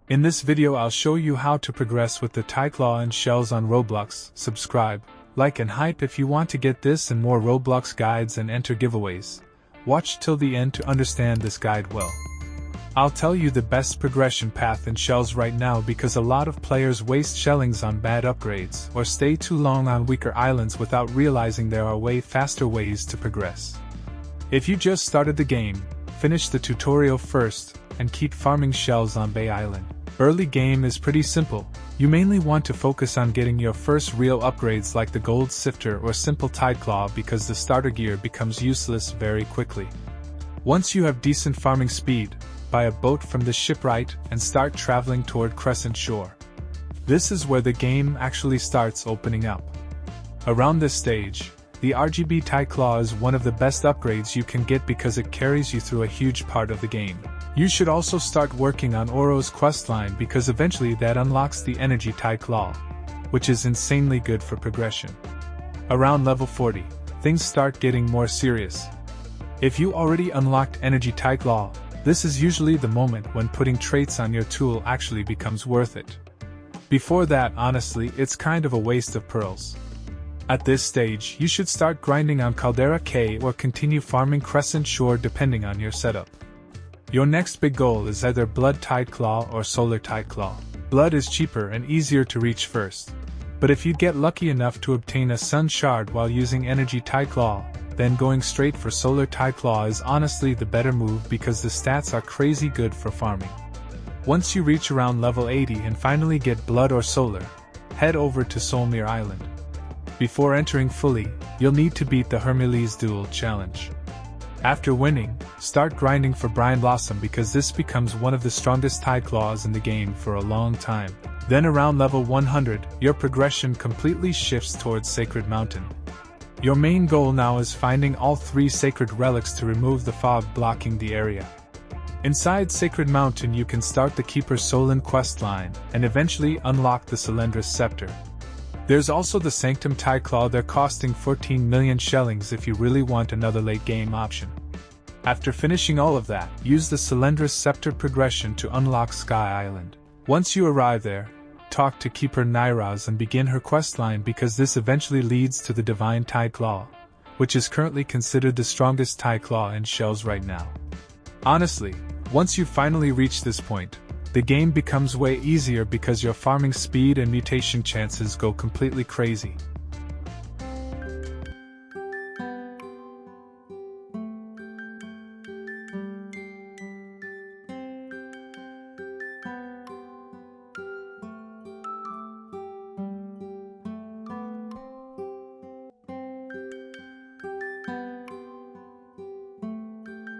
In this video I'll show you how to progress with the TIDECLAW and shells on Roblox. Subscribe, like and hype if you want to get this and more Roblox guides and enter giveaways. Watch till the end to understand this guide well. I'll tell you the best progression path in shells right now because a lot of players waste shellings on bad upgrades or stay too long on weaker islands without realizing there are way faster ways to progress. If you just started the game, finish the tutorial first and keep farming shells on Bay Island. Early game is pretty simple. You mainly want to focus on getting your first real upgrades like the gold sifter or simple TIDECLAW because the starter gear becomes useless very quickly. Once you have decent farming speed, buy a boat from the shipwright and start traveling toward Crescent Shore. This is where the game actually starts opening up. Around this stage, the RGB TIDECLAW is one of the best upgrades you can get because it carries you through a huge part of the game. You should also start working on Oro's questline because eventually that unlocks the energy TIDECLAW, which is insanely good for progression. Around level 40, things start getting more serious. If you already unlocked energy TIDECLAW, this is usually the moment when putting traits on your tool actually becomes worth it. Before that, honestly, it's kind of a waste of pearls. At this stage, you should start grinding on Caldera K or continue farming Crescent Shore depending on your setup. Your next big goal is either Blood TIDECLAW or Solar TIDECLAW. Blood is cheaper and easier to reach first. But if you get lucky enough to obtain a Sun Shard while using Energy TIDECLAW, then going straight for Solar TIDECLAW is honestly the better move because the stats are crazy good for farming. Once you reach around level 80 and finally get Blood or Solar, head over to Solmere Island. Before entering fully, you'll need to beat the Hercules Duel challenge. After winning, start grinding for Brine Blossom because this becomes one of the strongest TIDECLAWs in the game for a long time. Then around level 100, your progression completely shifts towards Sacred Mountain. Your main goal now is finding all 3 sacred relics to remove the fog blocking the area. Inside Sacred Mountain you can start the Keeper Solon questline and eventually unlock the Cylindrous Scepter. There's also the Sanctum TIDECLAW. They're costing 14 million shellings if you really want another late game option. After finishing all of that, use the Cylindrous Scepter progression to unlock Sky Island. Once you arrive there, talk to Keeper Nairaz and begin her questline because this eventually leads to the Divine TIDECLAW, which is currently considered the strongest TIDECLAW in shells right now. Honestly, once you finally reach this point, the game becomes way easier because your farming speed and mutation chances go completely crazy.